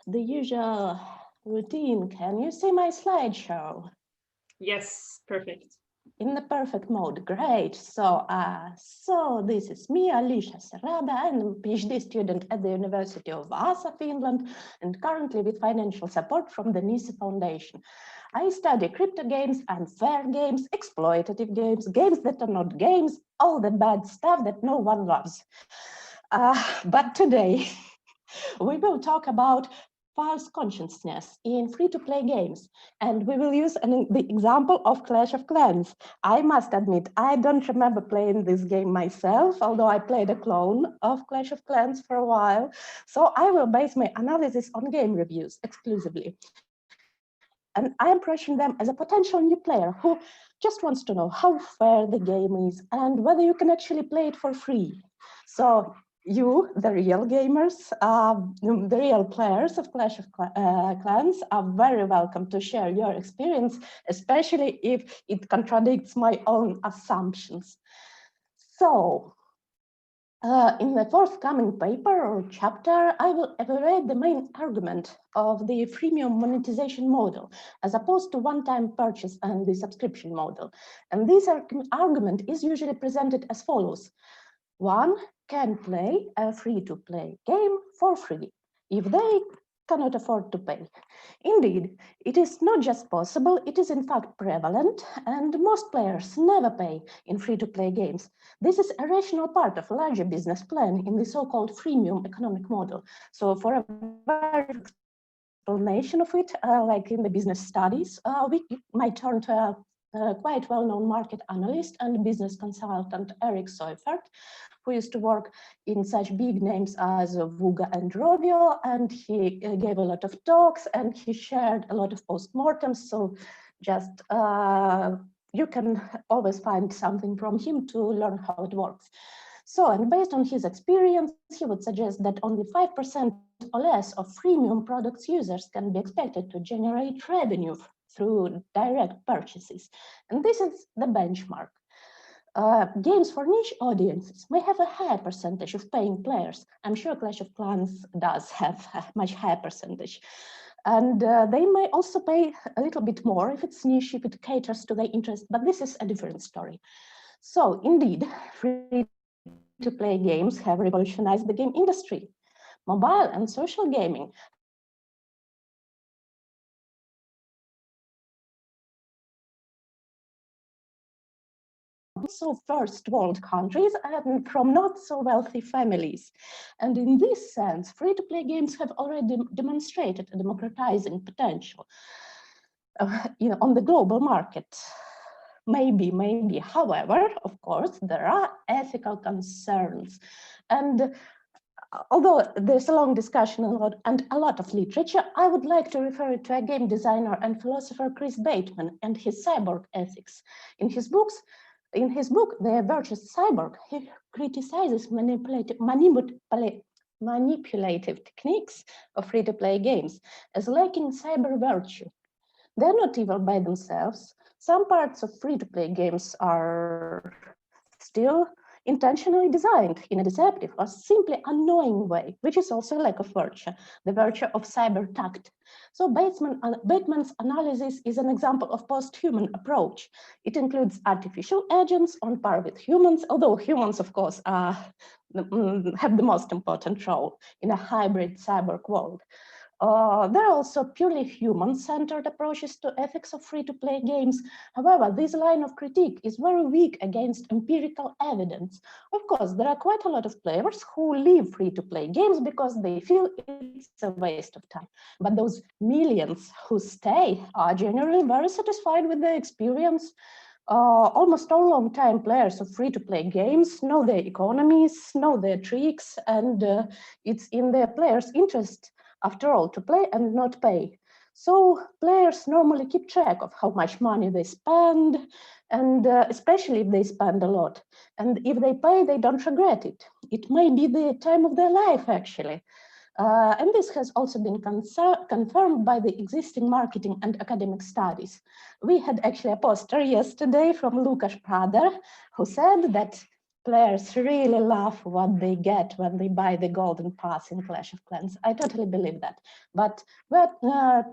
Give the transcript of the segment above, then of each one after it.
the usual routine. Can you see my slideshow? Yes, perfect. In the perfect mode, great. So this is me, Alesha Serada. I'm a PhD student at the University of Vaasa, Finland, and currently with financial support from the Nisse Foundation. I study crypto games, unfair games, exploitative games, games that are not games, all the bad stuff that no one loves. But today, we will talk about false consciousness in free-to-play games, and we will use the example of Clash of Clans. I must admit, I don't remember playing this game myself, although I played a clone of Clash of Clans for a while. So I will base my analysis on game reviews exclusively. And I am approaching them as a potential new player who just wants to know how fair the game is and whether you can actually play it for free. So you, the real gamers, the real players of Clash of Clans are very welcome to share your experience, especially if it contradicts my own assumptions. So, in the forthcoming paper or chapter, I will evaluate the main argument of the freemium monetization model, as opposed to one-time purchase and the subscription model. And this argument is usually presented as follows. One can play a free-to-play game for free if they cannot afford to pay. Indeed, it is not just possible, it is in fact prevalent, and most players never pay in free-to-play games. This is a rational part of a larger business plan in the so-called freemium economic model. So for a very explanation of it, like in the business studies, we might turn to a quite well-known market analyst and business consultant, Eric Seufert, who used to work in such big names as Vuga and Rovio, and he gave a lot of talks and he shared a lot of postmortems. So just you can always find something from him to learn how it works. So, and based on his experience, he would suggest that only 5% or less of freemium products users can be expected to generate revenue through direct purchases. And this is the benchmark. Games for niche audiences may have a higher percentage of paying players. I'm sure Clash of Clans does have a much higher percentage. And they may also pay a little bit more if it's niche, if it caters to their interest, but this is a different story. So indeed, free-to-play games have revolutionized the game industry. Mobile and social gaming so first world countries and from not so wealthy families. And in this sense, free-to-play games have already demonstrated a democratizing potential on the global market. Maybe. However, of course, there are ethical concerns. And although there's a long discussion and a lot of literature, I would like to refer to a game designer and philosopher Chris Bateman and his cyborg ethics. In his book, The Virtuous Cyborg, he criticizes manipulative techniques of free-to-play games as lacking cyber virtue. They're not evil by themselves. Some parts of free-to-play games are still intentionally designed in a deceptive or simply annoying way, which is also a lack of virtue, the virtue of cyber tact. So Bateman's analysis is an example of post-human approach. It includes artificial agents on par with humans, although humans, of course, have the most important role in a hybrid cyborg world. There are also purely human-centered approaches to ethics of free-to-play games. However, this line of critique is very weak against empirical evidence. Of course, there are quite a lot of players who leave free-to-play games because they feel it's a waste of time. But those millions who stay are generally very satisfied with their experience. Almost all long-time players of free-to-play games know their economies, know their tricks, and it's in their players' interest, after all, to play and not pay. So players normally keep track of how much money they spend, and especially if they spend a lot. And if they pay, they don't regret it. It may be the time of their life, actually. And this has also been confirmed by the existing marketing and academic studies. We had actually a poster yesterday from Lukas Prader, who said that players really love what they get when they buy the golden pass in Clash of Clans. I totally believe that. But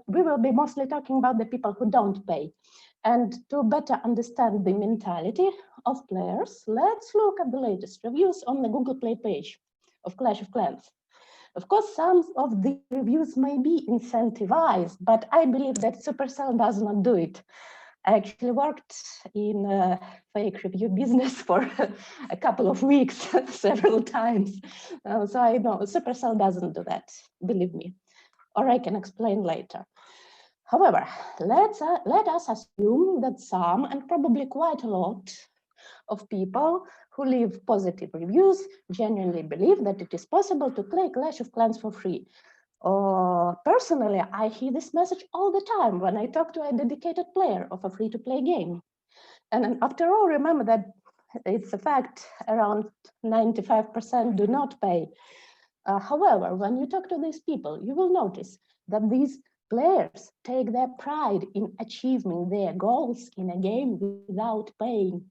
we will be mostly talking about the people who don't pay. And to better understand the mentality of players, let's look at the latest reviews on the Google Play page of Clash of Clans. Of course, some of the reviews may be incentivized, but I believe that Supercell does not do it. I actually worked in a fake review business for a couple of weeks, several times. So I know Supercell doesn't do that, believe me, or I can explain later. However, let us assume that some, and probably quite a lot, of people who leave positive reviews genuinely believe that it is possible to play Clash of Clans for free. Personally, I hear this message all the time when I talk to a dedicated player of a free-to-play game. And after all, remember that it's a fact around 95% do not pay. However, when you talk to these people, you will notice that these players take their pride in achieving their goals in a game without paying.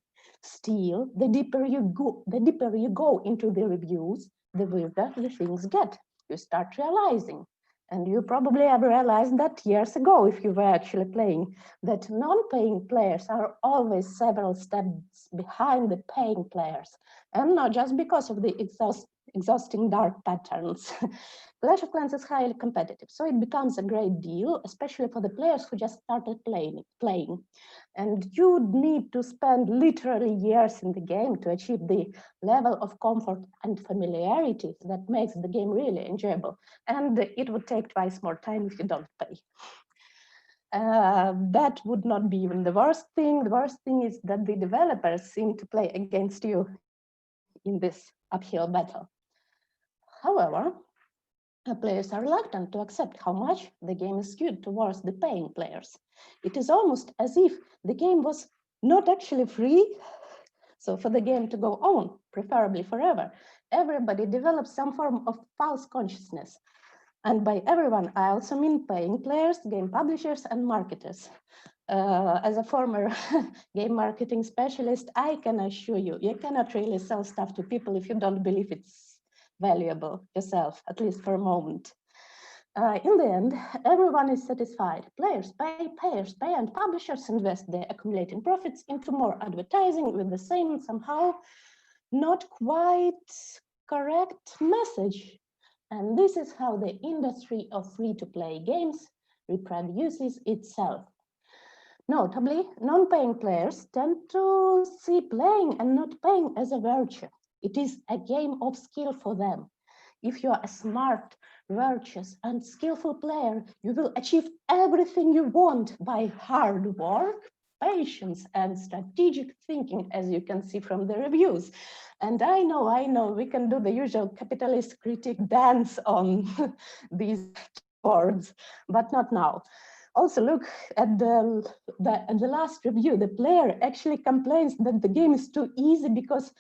Still, the deeper you go into the reviews, the weirder the things get. You start realizing, and you probably have realized that years ago, if you were actually playing, that non-paying players are always several steps behind the paying players, and not just because of the exhausting dark patterns. Clash of Clans is highly competitive, so it becomes a great deal, especially for the players who just started playing. And you need to spend literally years in the game to achieve the level of comfort and familiarity that makes the game really enjoyable. And it would take twice more time if you don't pay. That would not be even the worst thing. The worst thing is that the developers seem to play against you in this uphill battle. However, players are reluctant to accept how much the game is skewed towards the paying players. It is almost as if the game was not actually free. So for the game to go on, preferably forever, everybody develops some form of false consciousness. And by everyone, I also mean paying players, game publishers, and marketers. As a former game marketing specialist, I can assure you, you cannot really sell stuff to people if you don't believe it's valuable yourself, at least for a moment. In the end, everyone is satisfied. Players pay, and publishers invest their accumulating profits into more advertising with the same somehow not quite correct message. And this is how the industry of free-to-play games reproduces itself. Notably, non-paying players tend to see playing and not paying as a virtue. It is a game of skill for them. If you are a smart, virtuous, and skillful player, you will achieve everything you want by hard work, patience, and strategic thinking, as you can see from the reviews. And I know, we can do the usual capitalist critic dance on these words, but not now. Also, look at the last review. The player actually complains that the game is too easy because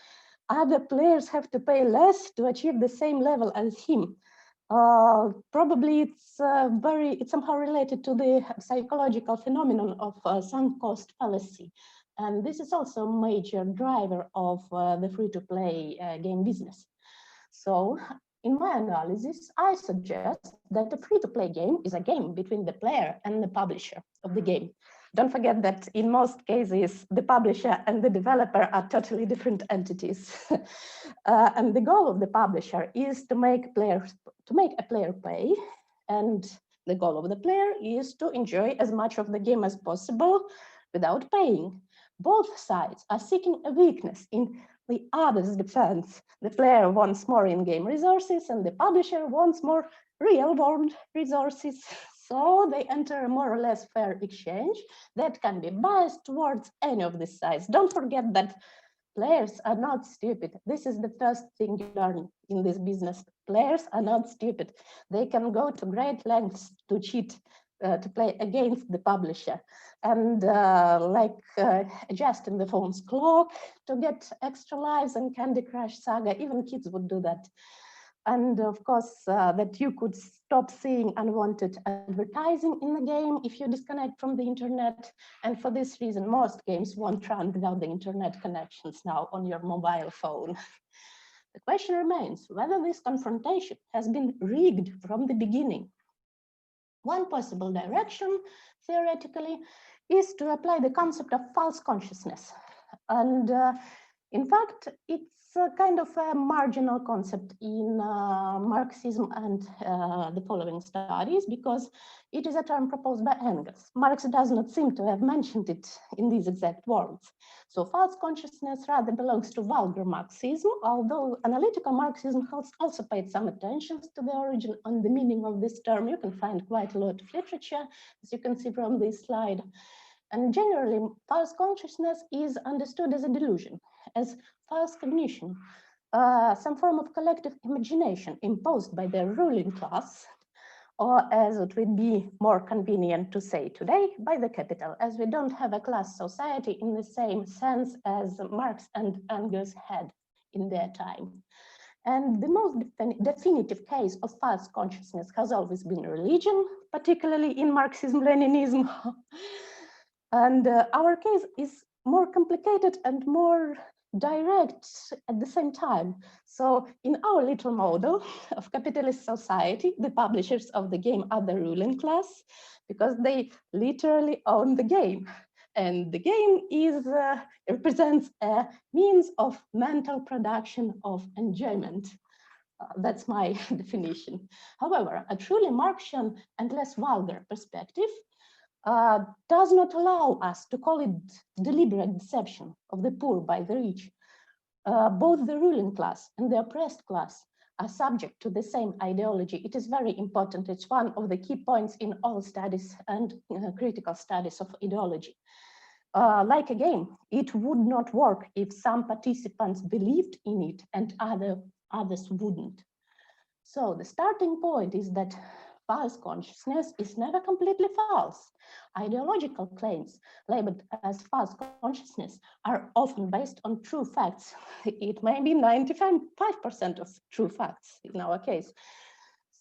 other players have to pay less to achieve the same level as him. Probably it's somehow related to the psychological phenomenon of sunk cost fallacy. And this is also a major driver of the free-to-play game business. So in my analysis, I suggest that a free-to-play game is a game between the player and the publisher of the game. Don't forget that in most cases, the publisher and the developer are totally different entities. And the goal of the publisher is to make a player pay, and the goal of the player is to enjoy as much of the game as possible without paying. Both sides are seeking a weakness in the other's defense. The player wants more in-game resources and the publisher wants more real-world resources. So they enter a more or less fair exchange that can be biased towards any of these sides. Don't forget that players are not stupid. This is the first thing you learn in this business. Players are not stupid. They can go to great lengths to cheat, to play against the publisher, and adjusting the phone's clock to get extra lives and Candy Crush Saga. Even kids would do that. And of course, that you could stop seeing unwanted advertising in the game if you disconnect from the internet. And for this reason, most games won't run without the internet connections now on your mobile phone. The question remains whether this confrontation has been rigged from the beginning. One possible direction, theoretically, is to apply the concept of false consciousness. And in fact, it's a kind of a marginal concept in Marxism and the following studies, because it is a term proposed by Engels. Marx does not seem to have mentioned it in these exact words. So false consciousness rather belongs to vulgar Marxism, although analytical Marxism has also paid some attention to the origin and the meaning of this term. You can find quite a lot of literature, as you can see from this slide. And generally, false consciousness is understood as a delusion, as false cognition, some form of collective imagination imposed by the ruling class, or as it would be more convenient to say today, by the capital, as we don't have a class society in the same sense as Marx and Engels had in their time. And the most definitive case of false consciousness has always been religion, particularly in Marxism-Leninism. And our case is more complicated and more direct at the same time. So in our little model of capitalist society, the publishers of the game are the ruling class because they literally own the game. And the game is represents a means of mental production of enjoyment. That's my definition. However, a truly Marxian and less vulgar perspective does not allow us to call it deliberate deception of the poor by the rich. Both the ruling class and the oppressed class are subject to the same ideology. It is very important. It's one of the key points in all studies and critical studies of ideology. Like a game, it would not work if some participants believed in it and others wouldn't. So the starting point is that false consciousness is never completely false. Ideological claims labeled as false consciousness are often based on true facts. It may be 95% of true facts in our case.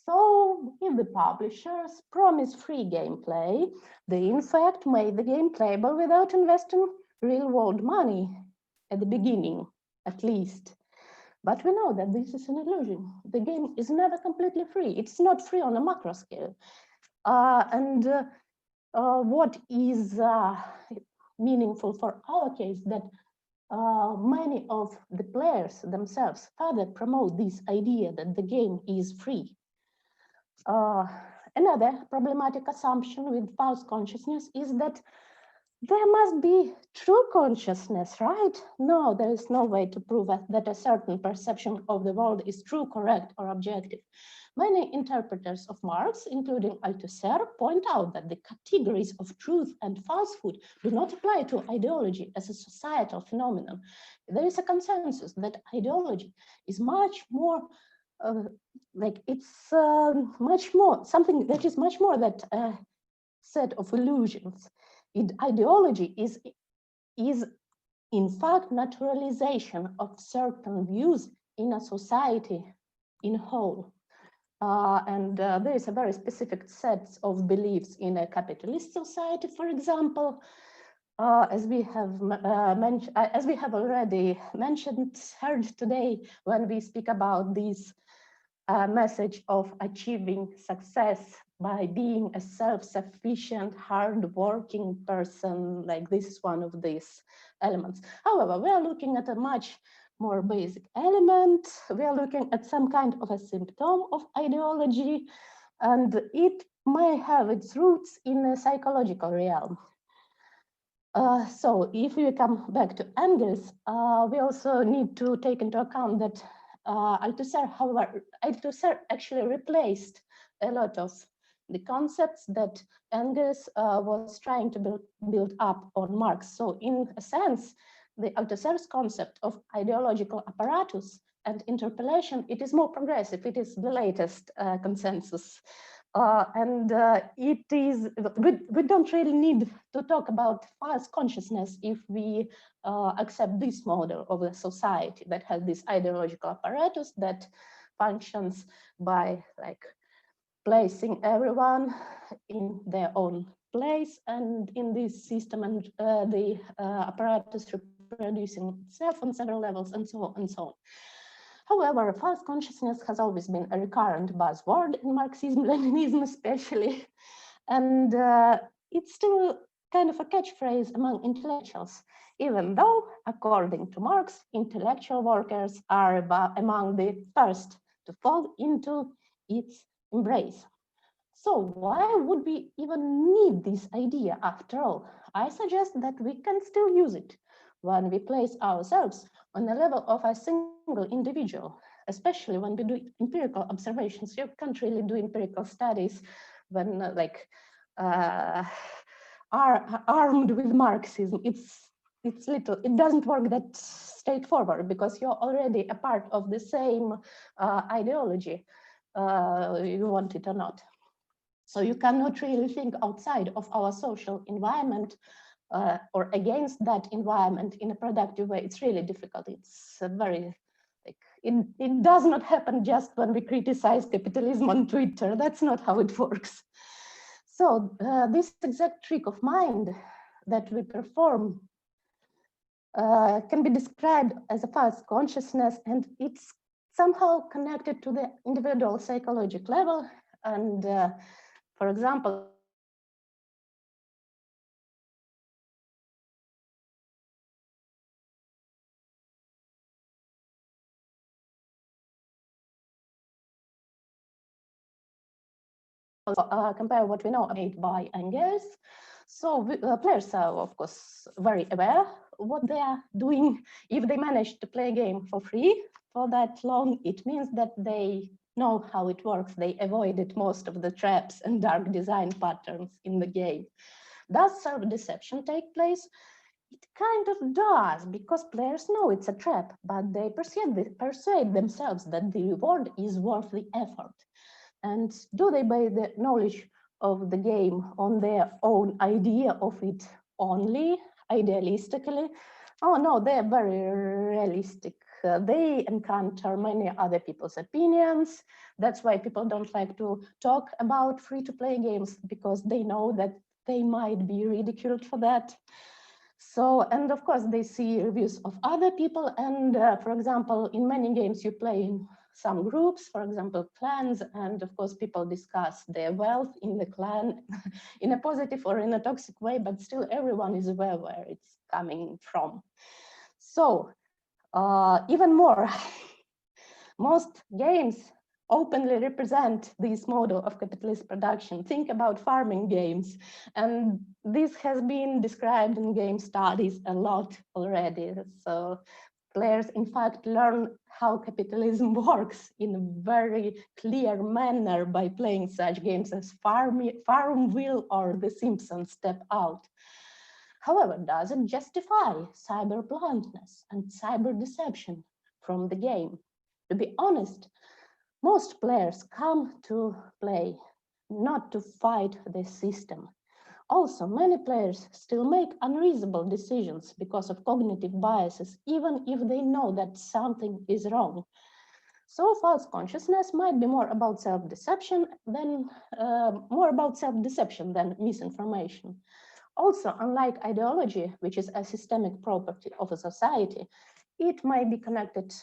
So if the publishers promise free gameplay, they in fact made the game playable without investing real world money at the beginning, at least. But we know that this is an illusion. The game is never completely free. It's not free on a macro scale. What is meaningful for our case that many of the players themselves further promote this idea that the game is free. Another problematic assumption with false consciousness is that there must be true consciousness, right? No, there is no way to prove that a certain perception of the world is true, correct, or objective. Many interpreters of Marx, including Althusser, point out that the categories of truth and falsehood do not apply to ideology as a societal phenomenon. There is a consensus that ideology is much more much more, something that is much more than a set of illusions. Ideology is in fact naturalization of certain views in a society in whole. There is a very specific set of beliefs in a capitalist society, for example, as we have already heard today when we speak about this message of achieving success by being a self-sufficient, hard-working person. Like, this is one of these elements. However, we are looking at a much more basic element. We are looking at some kind of a symptom of ideology, and it may have its roots in a psychological realm. So if we come back to Engels, we also need to take into account that Althusser actually replaced a lot of the concepts that Engels was trying to build up on Marx. So in a sense, the Althusser's concept of ideological apparatus and interpellation, it is more progressive. It is the latest consensus. We don't really need to talk about false consciousness if we accept this model of a society that has this ideological apparatus that functions by like placing everyone in their own place and in this system, and the apparatus reproducing itself on several levels, and so on and so on. However, false consciousness has always been a recurrent buzzword in Marxism, Leninism especially, and it's still kind of a catchphrase among intellectuals, even though, according to Marx, intellectual workers are among the first to fall into its embrace. So why would we even need this idea after all? I suggest that we can still use it when we place ourselves on the level of a single individual, especially when we do empirical observations. You can't really do empirical studies when are armed with Marxism. It doesn't work that straightforward because you're already a part of the same ideology, you want it or not. So you cannot really think outside of our social environment or against that environment in a productive way. It's really difficult. It's very, it does not happen just when we criticize capitalism on Twitter. That's not how it works. So this exact trick of mind that we perform can be described as a false consciousness, and it's somehow connected to the individual psychological level. And for example, compare what we know made by Engels. So players are, of course, very aware what they are doing. If they manage to play a game for free for that long, it means that they know how it works. They avoided most of the traps and dark design patterns in the game. Does self-deception take place? It kind of does, because players know it's a trap, but they persuade themselves that the reward is worth the effort. And do they base the knowledge of the game on their own idea of it only, idealistically? Oh no, they're very realistic. They encounter many other people's opinions. That's why people don't like to talk about free-to-play games, because they know that they might be ridiculed for that. So, and of course, they see reviews of other people. And for example, in many games you play in some groups, for example, clans, and of course, people discuss their wealth in the clan in a positive or in a toxic way, but still everyone is aware where it's coming from. So, even more, most games openly represent this model of capitalist production. Think about farming games. And this has been described in game studies a lot already. So players, in fact, learn how capitalism works in a very clear manner by playing such games as Farmville or The Simpsons Step Out. However, does it justify cyber bluntness and cyber deception from the game? To be honest, most players come to play not to fight the system. Also, many players still make unreasonable decisions because of cognitive biases, even if they know that something is wrong. So false consciousness might be more about self-deception than misinformation. Also, unlike ideology, which is a systemic property of a society, it might be connected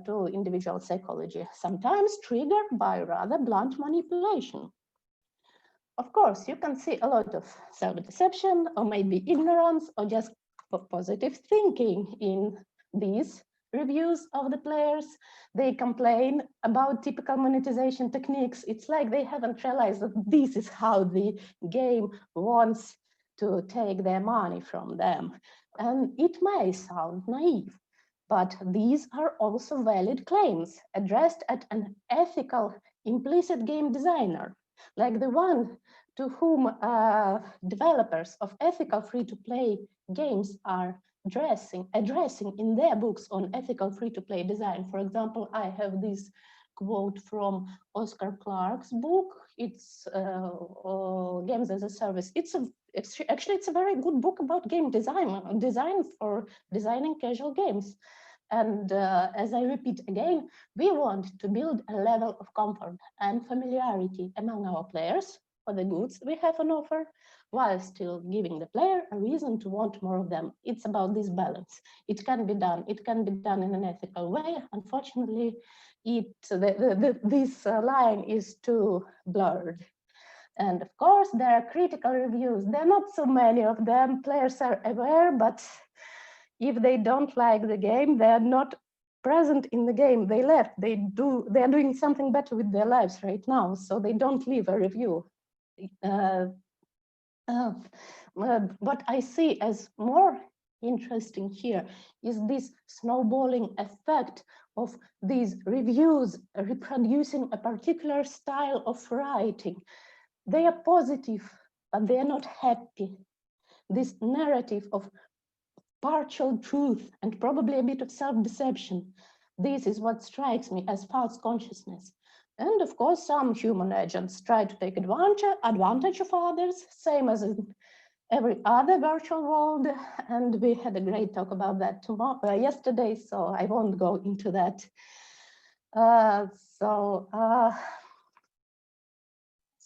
to individual psychology, sometimes triggered by rather blunt manipulation. Of course, you can see a lot of self-deception, or maybe ignorance, or just positive thinking in these reviews of the players. They complain about typical monetization techniques. It's like they haven't realized that this is how the game wants to take their money from them. And it may sound naive, but these are also valid claims addressed at an ethical, implicit game designer, like the one to whom developers of ethical free-to-play games are addressing in their books on ethical free-to-play design. For example, I have this quote from Oscar Clarke's book. It's Games as a Service. It's a very good book about game design for designing casual games. And as I repeat again, we want to build a level of comfort and familiarity among our players for the goods we have on offer, while still giving the player a reason to want more of them. It's about this balance. It can be done. It can be done in an ethical way. Unfortunately, this line is too blurred. And of course, there are critical reviews. There are not so many of them. Players are aware, but if they don't like the game, they are not present in the game. They left. They are doing something better with their lives right now, so they don't leave a review. What I see as more interesting here is this snowballing effect of these reviews reproducing a particular style of writing. They are positive, but they are not happy. This narrative of partial truth and probably a bit of self-deception, this is what strikes me as false consciousness. And of course, some human agents try to take advantage of others, same as in every other virtual world. And we had a great talk about that yesterday, so I won't go into that.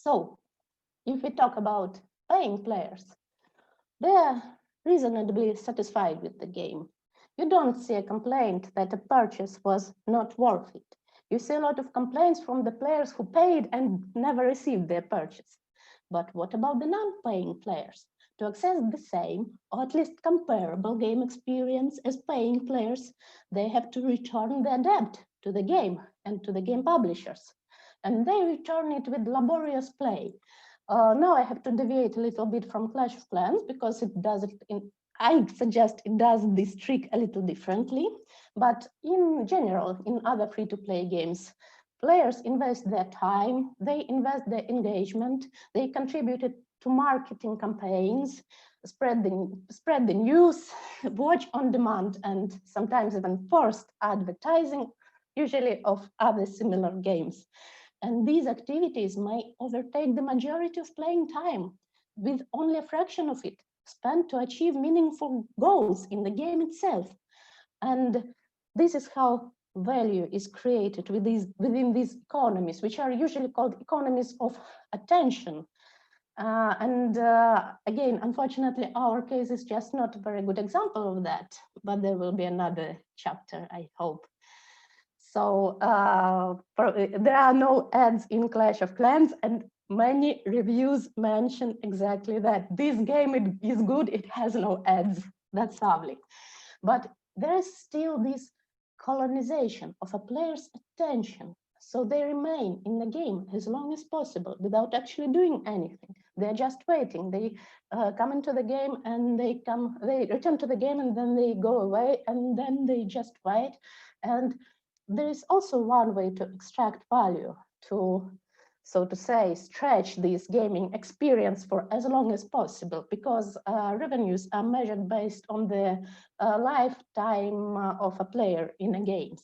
So if we talk about paying players, they are reasonably satisfied with the game. You don't see a complaint that a purchase was not worth it. You see a lot of complaints from the players who paid and never received their purchase. But what about the non-paying players? To access the same, or at least comparable game experience as paying players, they have to return their debt to the game and to the game publishers. And they return it with laborious play. Now I have to deviate a little bit from Clash of Clans because it does it I suggest it does this trick a little differently, but in general, in other free-to-play games, players invest their time, they invest their engagement, they contributed to marketing campaigns, spread the news, watch on demand, and sometimes even forced advertising, usually of other similar games. And these activities may overtake the majority of playing time, with only a fraction of it spent to achieve meaningful goals in the game itself. And this is how value is created within these economies, which are usually called economies of attention. Again, unfortunately, our case is just not a very good example of that, but there will be another chapter, I hope. So there are no ads in Clash of Clans, and many reviews mention exactly that. This game is good, it has no ads. That's lovely. But there is still this colonization of a player's attention. So they remain in the game as long as possible without actually doing anything. They're just waiting. They come into the game and they return to the game and then they go away and then they just wait. And there is also one way to extract value, to, so to say, stretch this gaming experience for as long as possible, because revenues are measured based on the lifetime of a player in a game.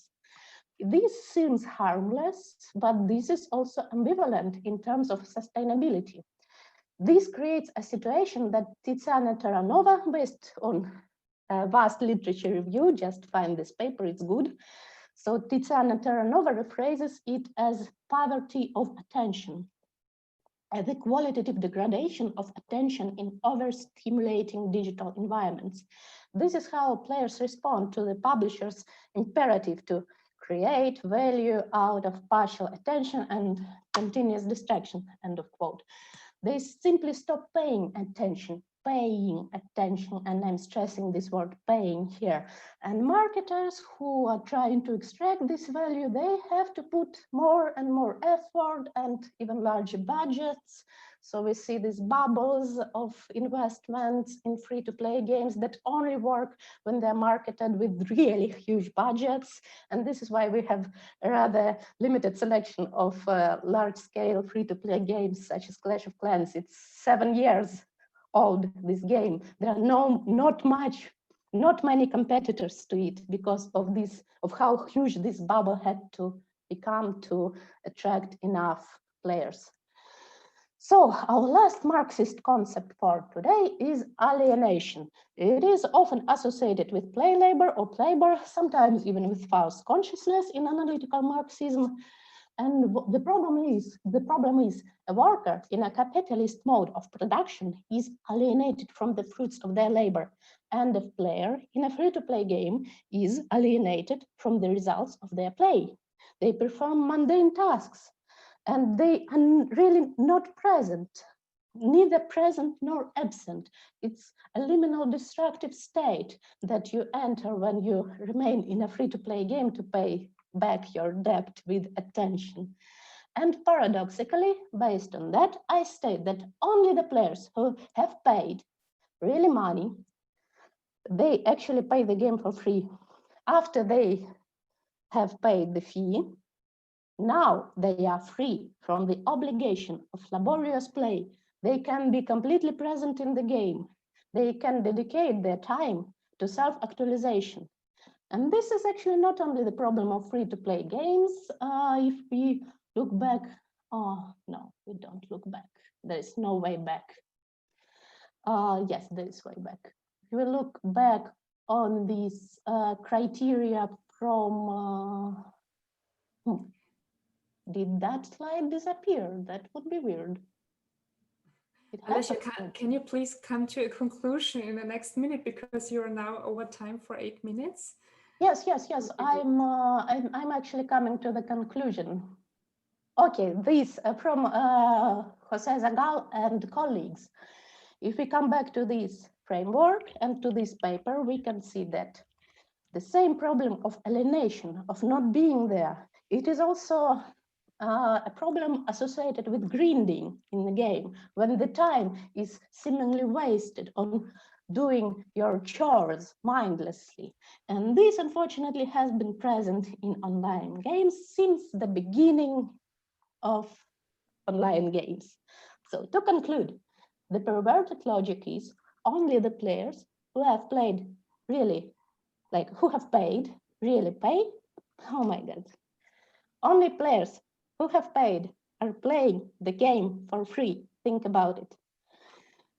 This seems harmless, but this is also ambivalent in terms of sustainability. This creates a situation that Tiziana Terranova, based on a vast literature review, just find this paper, it's good. So Tiziana Terranova rephrases it as poverty of attention, as the qualitative degradation of attention in overstimulating digital environments. This is how players respond to the publisher's imperative to create value out of partial attention and continuous distraction, end of quote. They simply stop paying attention, and I'm stressing this word paying here. And marketers who are trying to extract this value, they have to put more and more effort and even larger budgets. So we see these bubbles of investments in free-to-play games that only work when they're marketed with really huge budgets. And this is why we have a rather limited selection of large-scale free-to-play games such as Clash of Clans. It's 7 years old, this game. There are not many competitors to it because of how huge this bubble had to become to attract enough players. So our last Marxist concept for today is alienation. It is often associated with play labor or labor, sometimes even with false consciousness in analytical Marxism. And the problem is a worker in a capitalist mode of production is alienated from the fruits of their labor, and a player in a free-to-play game is alienated from the results of their play. They perform mundane tasks, and they are really not present, neither present nor absent. It's a liminal destructive state that you enter when you remain in a free-to-play game to pay back your debt with attention. And paradoxically, based on that, I state that only the players who have paid really money, they actually pay the game for free. After they have paid the fee, now they are free from the obligation of laborious play. They can be completely present in the game. They can dedicate their time to self-actualization. And this is actually not only the problem of free-to-play games. If we look back, oh, no, we don't look back. There is no way back. Yes, there is way back. If we look back on these criteria from, did that slide disappear? That would be weird. Alesha, can you please come to a conclusion in the next minute, because you are now over time for 8 minutes? Yes. I'm actually coming to the conclusion. Okay, this from Jose Zagal and colleagues. If we come back to this framework and to this paper, we can see that the same problem of alienation, of not being there, it is also a problem associated with grinding in the game, when the time is seemingly wasted on doing your chores mindlessly. And this, unfortunately, has been present in online games since the beginning of online games. So to conclude, the perverted logic is only the players who have played really, like who have paid, really pay. Oh my God. Only players who have paid are playing the game for free. Think about it.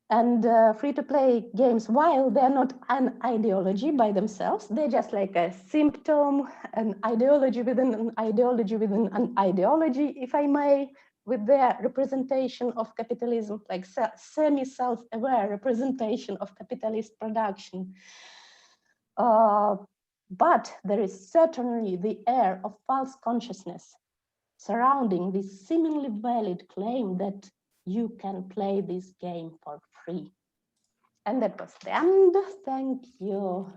And free-to-play games, while they're not an ideology by themselves, they're just like a symptom, an ideology within an ideology within an ideology, if I may, with their representation of capitalism, like semi-self-aware representation of capitalist production. But there is certainly the air of false consciousness surrounding this seemingly valid claim that you can play this game for free. And that was the end. Thank you.